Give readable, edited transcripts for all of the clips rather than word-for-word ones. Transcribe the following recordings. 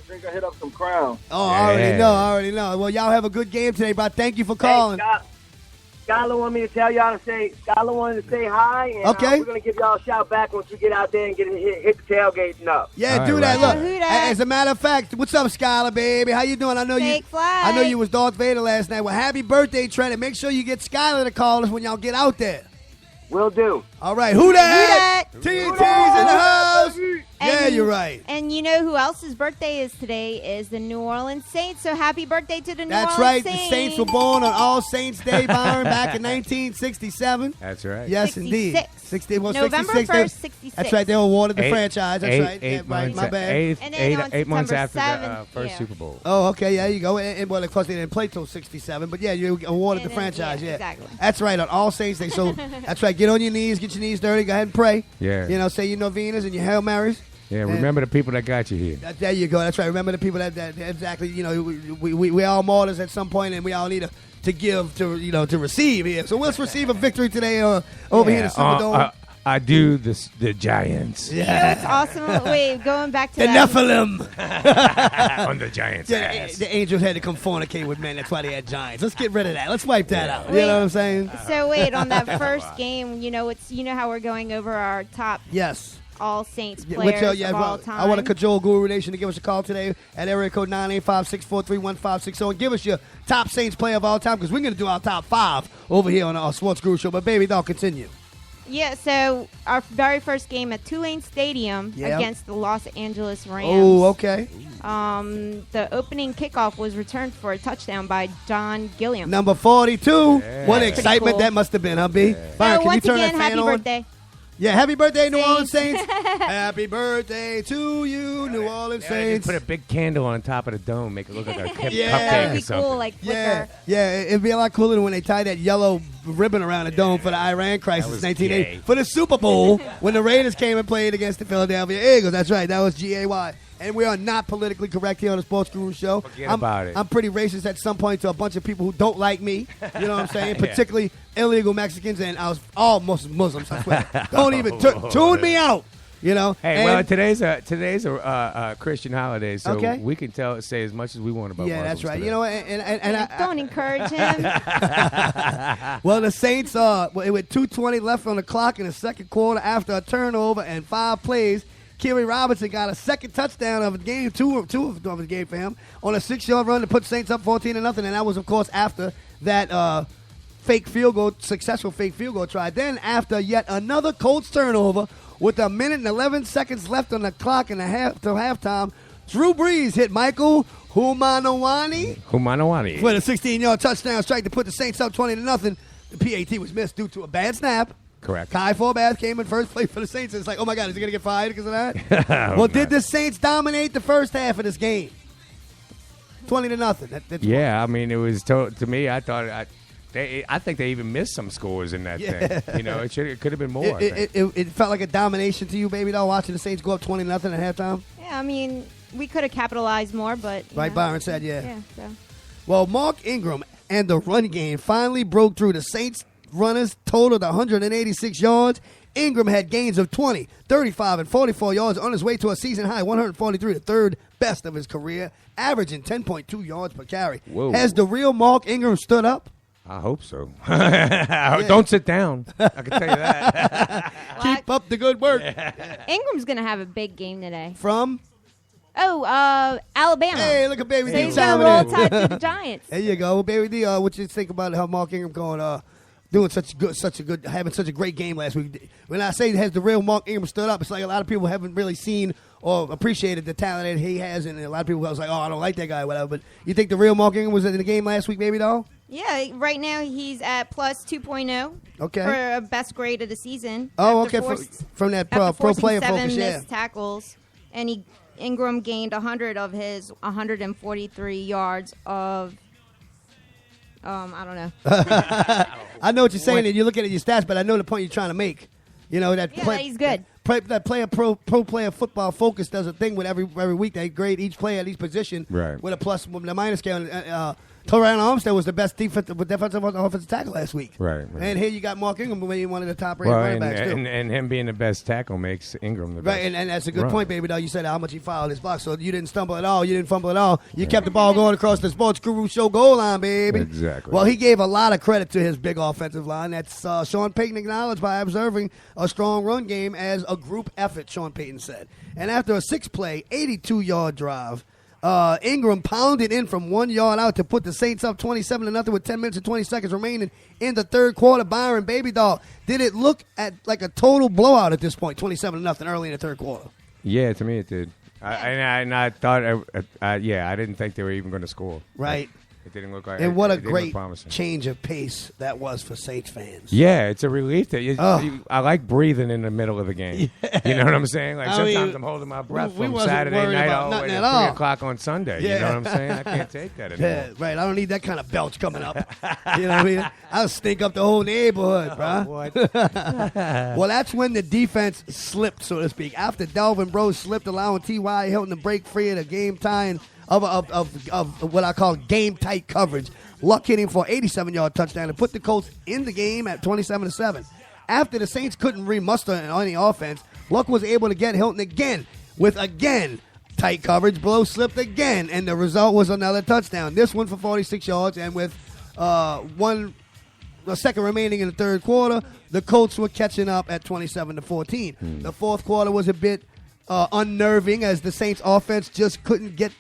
They're going to hit up some Crown. Oh, I already know. Well, y'all have a good game today, but thank you for calling. Hey, Skylar wanted me to tell y'all to say, Skylar wanted to say hi, and we're going to give y'all a shout back once we get out there and hit the tailgating up. Yeah, do that. Look, as a matter of fact, what's up, Skylar, baby? How you doing? I know you was Darth Vader last night. Well, happy birthday, Trent, and make sure you get Skylar to call us when y'all get out there. Will do. All right, who that? TNT's in the house. Yeah, you're right. And you know who else's birthday is today is the New Orleans Saints. So happy birthday to the New Orleans Saints. That's right. The Saints were born on All Saints Day, Byron, back in 1967. That's right. Yes, 66. indeed. November 1st, 66. That's right. They awarded the franchise. That's right. Eight months, my bad. Eight months after the first Super Bowl. Oh, okay. Yeah, there you go. And well, of course, they didn't play till 67. But, yeah, you awarded the franchise. Yeah, exactly. That's right. On All Saints Day. So, that's right. Get on your knees. Get your knees dirty. Go ahead and pray. Yeah. You know, say your novenas and your Hail Marys. Yeah, remember the people that got you here. There you go. That's right. Remember the people that exactly. You know, we all martyrs at some point, and we all need to give to receive here. So let's receive a victory today over here in the Superdome. I do the Giants. Yeah, you know what's awesome. Wait, going back to the Nephilim on the Giants. The angels had to come fornicate with men. That's why they had giants. Let's get rid of that. Let's wipe that out. You know what I'm saying? So wait, on that first game, you know how we're going over our top. Yes. All Saints players of all time. I want to cajole Guru Nation to give us a call today at area code 985-643-1560 and give us your top Saints player of all time because we're going to do our top 5 over here on our Sports Guru Show. But, baby, they'll continue. Yeah, so our very first game at Tulane Stadium against the Los Angeles Rams. Oh, okay. The opening kickoff was returned for a touchdown by John Gilliam. Number 42. Yeah. What excitement that must have been, huh, B? Byron, once again, happy birthday. Yeah, happy birthday, New Orleans Saints. Happy birthday to you, New Orleans Saints. Put a big candle on top of the dome, make it look like a cupcake or something. Cool, like yeah, it'd be a lot cooler than when they tied that yellow ribbon around the dome for the Iran crisis 1980. For the Super Bowl, when the Raiders came and played against the Philadelphia Eagles. That's right, that was GAY. And we are not politically correct here on the Sports Guru Show. Forget about it. I'm pretty racist at some point to a bunch of people who don't like me. You know what I'm saying? Particularly illegal Mexicans and all Muslims, I swear. Don't even tune me out. You know. Hey, well, today's a Christian holiday, so we can say as much as we want about. Yeah, Muslims that's right. Today. You know, and don't encourage him. Well, the Saints with 2:20 left on the clock in the second quarter after a turnover and 5 plays. Kerry Robinson got a second touchdown of the game, two of the game for him, on a 6-yard run to put Saints up 14-0, and that was, of course, after that successful fake field goal try. Then, after yet another Colts turnover, with a minute and 11 seconds left on the clock till halftime, Drew Brees hit Michael Humanawani for the 16-yard touchdown strike to put the Saints up 20-0. The PAT was missed due to a bad snap. Correct. Kai Forbath came in first place for the Saints. It's like, oh, my God, is he going to get fired because of that? Did the Saints dominate the first half of this game? 20-0. I mean, it was to me, I think they even missed some scores in that thing. You know, it could have been more. It felt like a domination to you, baby doll, watching the Saints go up 20-0 at halftime? Yeah, I mean, we could have capitalized more, but... Like Byron said, Yeah, so. Well, Mark Ingram and the run game finally broke through. The Saints runners totaled 186 yards. Ingram had gains of 20, 35, and 44 yards on his way to a season-high 143, the third best of his career, averaging 10.2 yards per carry. Whoa. Has the real Mark Ingram stood up? I hope so. Don't sit down. I can tell you that. Keep up the good work. Ingram's going to have a big game today. From? Alabama. Hey, look at Baby D. He's going to roll tide to the Giants. There you go. Baby D, what you think about how Mark Ingram going, having such a great game last week? When I say has the real Mark Ingram stood up, it's like a lot of people haven't really seen or appreciated the talent that he has, and a lot of people was like, oh, I don't like that guy, or whatever. But you think the real Mark Ingram was in the game last week, baby doll? Yeah, right now he's at plus 2.0 for a best grade of the season. Oh, okay, from that pro player focus, missed tackles, and Ingram gained 100 of his 143 yards of, I don't know. I know what you're saying, and you're looking at your stats, but I know the point you're trying to make. You know that. He's good. That pro player football focus does a thing with every week. They grade each player at each position with a plus, with a minus scale. Terran Armstead was the best defensive offensive tackle last week. Right. And here you got Mark Ingram, one of the top-rated running backs, too. And him being the best tackle makes Ingram the best. Right, and that's a good point, baby. Though you said how much he fouled his block, so you didn't stumble at all. You didn't fumble at all. You kept the ball going across the Sports Guru Show goal line, baby. Exactly. Well, he gave a lot of credit to his big offensive line. That's Sean Payton acknowledged by observing a strong run game as a group effort, Sean Payton said. And after a 6-play, 82-yard drive, Ingram pounded in from 1 yard out to put the Saints up 27-0 with 10 minutes and 20 seconds remaining in the third quarter. Byron, baby doll, did it look at like a total blowout at this point, 27-0 early in the third quarter? Yeah, to me it did. I thought, I didn't think they were even going to score. Right. It didn't look like. And what a great change of pace that was for Saints fans. Yeah, it's a relief that I like breathing in the middle of the game. Yeah. You know what I'm saying? Like sometimes I'm holding my breath from Saturday night all the way to 3 o'clock on Sunday. Yeah. You know what I'm saying? I can't take that anymore. Yeah, right. I don't need that kind of belch coming up. You know what I mean? I'll stink up the whole neighborhood, bro. Well, that's when the defense slipped, so to speak. After Delvin Breaux slipped, allowing T.Y. Hilton to break free at a game-tying of what I call game-tight coverage. Luck hitting for an 87-yard touchdown to put the Colts in the game at 27-7. After the Saints couldn't remuster on any offense, Luck was able to get Hilton again with tight coverage. Blow slipped again, and the result was another touchdown. This one for 46 yards, and with a second remaining in the third quarter, the Colts were catching up at 27-14. The fourth quarter was a bit unnerving as the Saints offense just couldn't get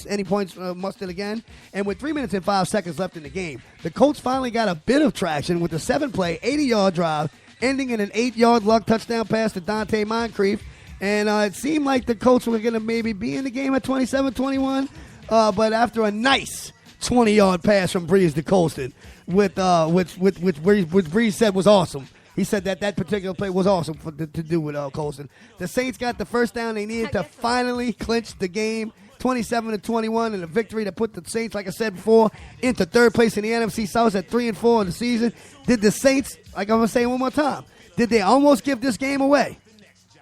any points mustered again. And with 3 minutes and 5 seconds left in the game, the Colts finally got a bit of traction with a 7-play, 80-yard drive, ending in an 8-yard Luck touchdown pass to Dante Moncrief. And it seemed like the Colts were going to maybe be in the game at 27-21, but after a nice 20-yard pass from Breeze to Colston, which Breeze said was awesome. He said that particular play was awesome to do with Colston. The Saints got the first down they needed to finally clinch the game, 27-21, and a victory that put the Saints, like I said before, into third place in the NFC South at 3-4 in the season. Did the Saints, like I'm going to say one more time, did they almost give this game away?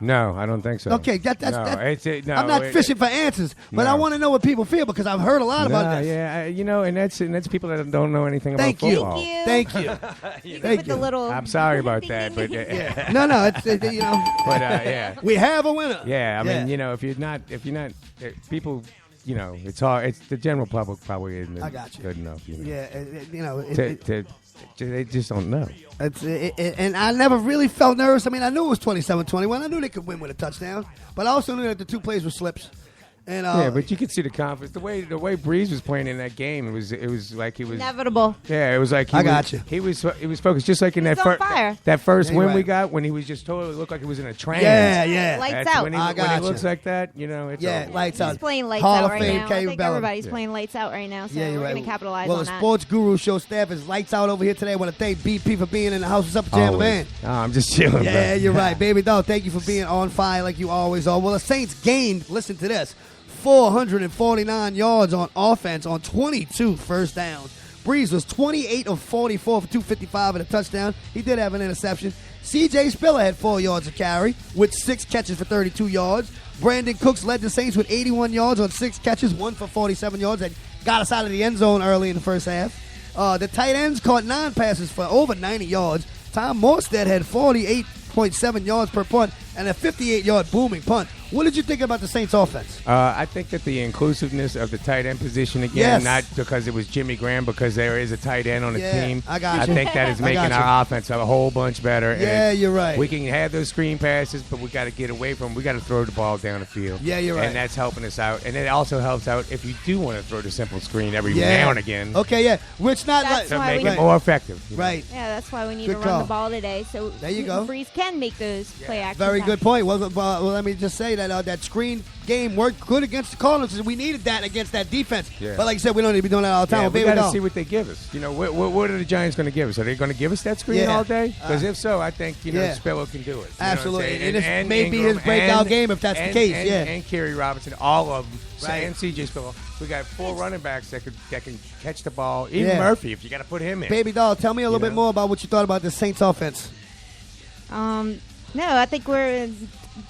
No, I don't think so. Okay, I'm not fishing for answers, but I want to know what people feel because I've heard a lot about this. Yeah, and that's people that don't know anything about football. Thank you. Thank you. I'm sorry about that, but no, it's But yeah, we have a winner. Yeah, I mean, if you're not, people, it's hard. It's the general public probably isn't good enough. They just don't know. And I never really felt nervous. I mean, I knew it was 27-21. I knew they could win with a touchdown, but I also knew that the two plays were slips. And, but you could see the confidence. The way Breeze was playing in that game, it was like he was inevitable. Yeah, it was like he was focused, just like in that first win we got when he was just totally looked like he was in a trance. Yeah. Lights out. When he looks like that, it's over. Lights out. He's playing lights Hall out of right Fame, now. I think Bellum. everybody's playing lights out right now, so we're going to capitalize on that. Well, the Sports Guru Show staff is lights out over here today. I want to thank BP for being in the house. What's up, Jam Man? Oh, I'm just chilling. Yeah, you're right, baby dog. Thank you for being on fire like you always are. Well, the Saints gained. Listen to this. 449 yards on offense on 22 first downs. Breeze was 28 of 44 for 255 and a touchdown. He did have an interception. C.J. Spiller had 4 yards of carry with 6 catches for 32 yards. Brandon Cooks led the Saints with 81 yards on 6 catches, 1 for 47 yards. That got us out of the end zone early in the first half. The tight ends caught 9 passes for over 90 yards. Tom Morstead had 48.7 yards per punt and a 58-yard booming punt. What did you think about the Saints offense? I think that the inclusiveness of the tight end position again, not because it was Jimmy Graham, because there is a tight end on the team. I think that is making our offense a whole bunch better. Yeah, you're right. We can have those screen passes, but we got to get away from them. We got to throw the ball down the field. Yeah, you're right. And that's helping us out. And it also helps out if you do want to throw the simple screen every now and again. Okay, yeah. Which not that's to make it more effective. Right. Yeah, that's why we need to run the ball today. So there you go. Breeze can make those play action. Very good point. Well, let me just say that that screen game worked good against the Cardinals. We needed that against that defense. Yeah. But like I said, we don't need to be doing that all the time. Yeah, we got to see what they give us. What are the Giants going to give us? Are they going to give us that screen all day? Because if so, I think Spiller can do it. Absolutely. And this may be his breakout game if that's the case. And Kerry Robinson, all of them. Right. And C.J. Spiller. We got 4 running backs that can catch the ball. Even Murphy, if you got to put him in. Baby doll, tell me a little bit more about what you thought about the Saints offense. No, I think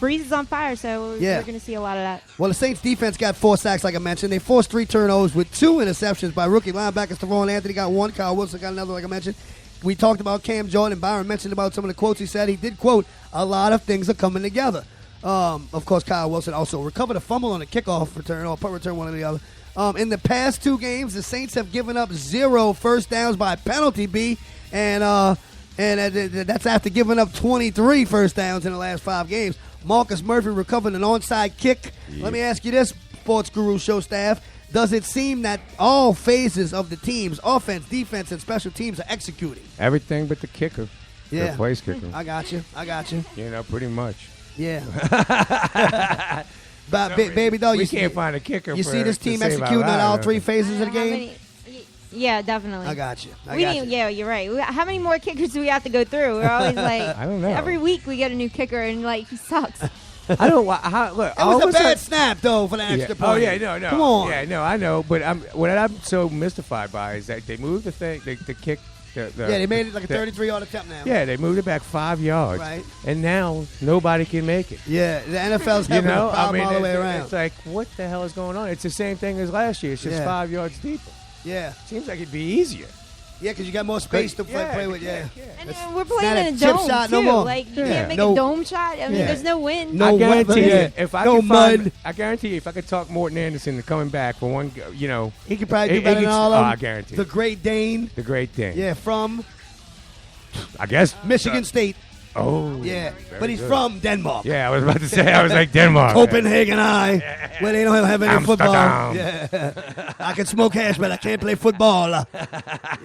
Breeze is on fire, so we're going to see a lot of that. Well, the Saints defense got 4 sacks, like I mentioned. They forced 3 turnovers with 2 interceptions by rookie linebackers. Stephon Anthony got 1. Kyle Wilson got another, like I mentioned. We talked about Cam Jordan, and Byron mentioned about some of the quotes he said. He did quote, a lot of things are coming together. Of course, Kyle Wilson also recovered a fumble on a kickoff return, or punt return, one or the other. In the past 2 games, the Saints have given up 0 first downs by penalty, B, and that's after giving up 23 first downs in the last 5 games. Marcus Murphy recovered an onside kick. Let me ask you this, Sports Guru show staff. Does it seem that all phases of the team's offense, defense, and special teams are executing? Everything but the kicker. Yeah. The place kicker. I got you. You know, pretty much. Yeah. But, baby doll, we can't find a kicker. You see this team executing at all 3 phases of the game? Yeah, definitely. I got you. Yeah, you're right. How many more kickers do we have to go through? We're always like, I don't know. Every week we get a new kicker, and like he sucks. I don't. Look, it was a bad snap though for the extra point. Oh yeah, no. Come on. Yeah, no, I know. But what I'm so mystified by is that they moved the thing, the kick. They made it like a 33-yard attempt now. Yeah, they moved it back 5 yards. Right. And now nobody can make it. Yeah, the NFL's having a problem all the way around. It's like, what the hell is going on? It's the same thing as last year. It's just 5 yards deeper. Yeah. Seems like it'd be easier. Yeah, because you got more space to play with. Yeah. And we're playing in a dome shot, too. No more. Like you can't make a dome shot. I mean, there's no wind. No guarantee weather. If I guarantee you, if I could talk Morton Anderson to coming back for one, he could probably do better than all of them. I guarantee. The Great Dane. Yeah, from I guess Michigan State. Oh, yeah, but he's from Denmark. Yeah, I was about to say, I was like Denmark. Copenhagen where they don't have any football. Yeah, I can smoke hash, but I can't play football.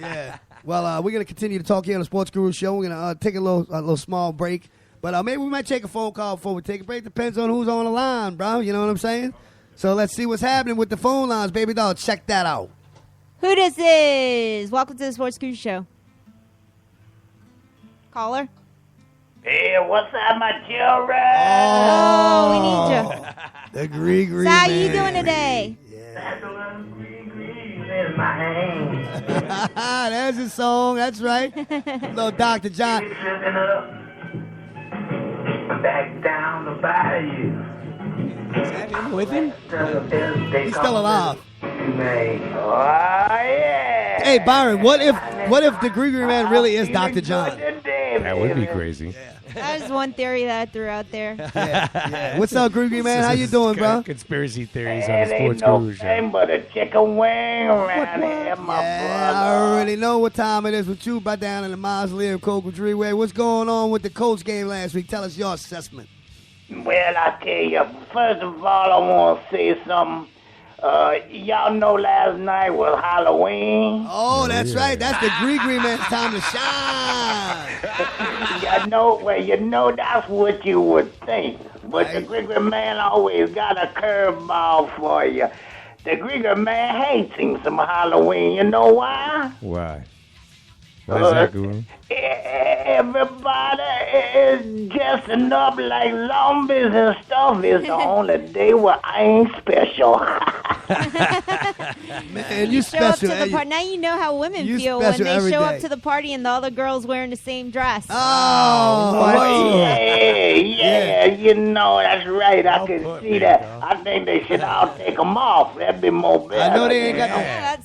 Yeah. Well, we're gonna continue to talk here on the Sports Guru Show. We're gonna take a little small break, but maybe we might take a phone call before we take a break. Depends on who's on the line, bro. You know what I'm saying? So let's see what's happening with the phone lines, baby doll. Check that out. Who this is? Welcome to the Sports Guru Show. Caller. Hey, what's up, my children? Oh, we need you. The Gree So how you doing today? Yeah. In my hand. There's his song. That's right. Little Dr. John. Back down the bayou. Is that him with him? He's still alive. Oh, yeah. Hey, Byron, what if the Gree Man really is Dr. John? That would be crazy. That is one theory that I threw out there. Yeah. What's up, Gree Man? How you doing, bro? Conspiracy theories on the Sports Guru Show. Ain't but a chicken wing around here, my brother. I already know what time it is with you, by down in the mausoleum, Coco Dreeway. What's going on with the Colts game last week? Tell us your assessment. Well, I tell you, first of all, I want to say something. Y'all know last night was Halloween. Oh, that's right. That's the Gree Man's time to shine. You know that's what you would think. But right. The Gree Man always got a curveball for you. The Gree Man hates him some Halloween. You know why? Why? What is that, Guru? Everybody is dressing up like zombies and stuff. It's the only day where I ain't special. Man, you special. Show up to the now you know how women feel when they show up to the party and the other girls wearing the same dress. Yeah. You know, that's right. I can see that. I think they should all take them off. That'd be more better. I know they ain't got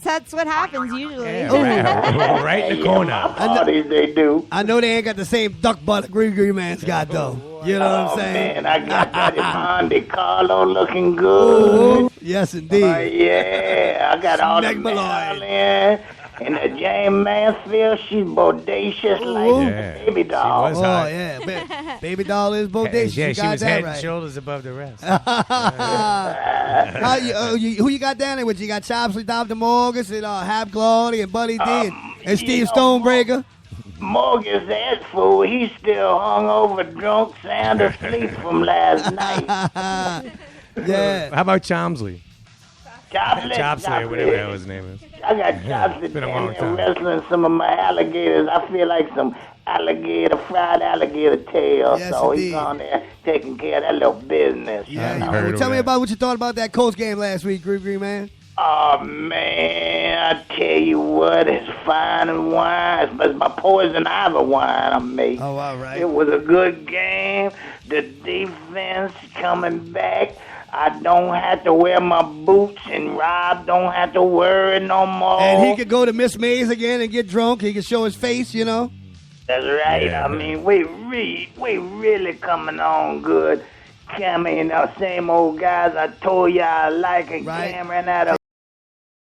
that's what happens usually. Yeah, right in the corner. Parties they do. I know they ain't got the same duck butt Gree Man's got, though. You know what I'm saying? Man, I got that Monte Carlo looking good. Ooh, yes, indeed. Yeah, I got all the Marilyn and the Jane Mansfield. She's bodacious like Baby Doll. She was hot. Yeah. Baby Doll is bodacious. Yeah, you she got was that head right. and shoulders above the rest. Who you got down there with? You got Chopsley, Dr. Morgus, and Hap Glaudy, and Buddy D, and Steve Stonebreaker. Morgan's that fool. He's still hung over, drunk, sound asleep from last night. Yeah. How about Chomsley? Chopsley, or whatever the hell his name is. I got Chopsley down there wrestling some of my alligators. I feel like some fried alligator tail. Yes, so indeed. he's on there taking care of that little business. Yeah. Tell me about what you thought about that Colts game last week, Gree Man. Oh, man, I tell you what, it's fine wine. It's my poison ivy wine I made. Oh, all right. It was a good game. The defense coming back. I don't have to wear my boots, and Rob don't have to worry no more. And he could go to Miss Mays again and get drunk. He could show his face, you know. That's right. Yeah. I mean, we really coming on good. Cameron, same old guys I told you I like, and right. Cameron out of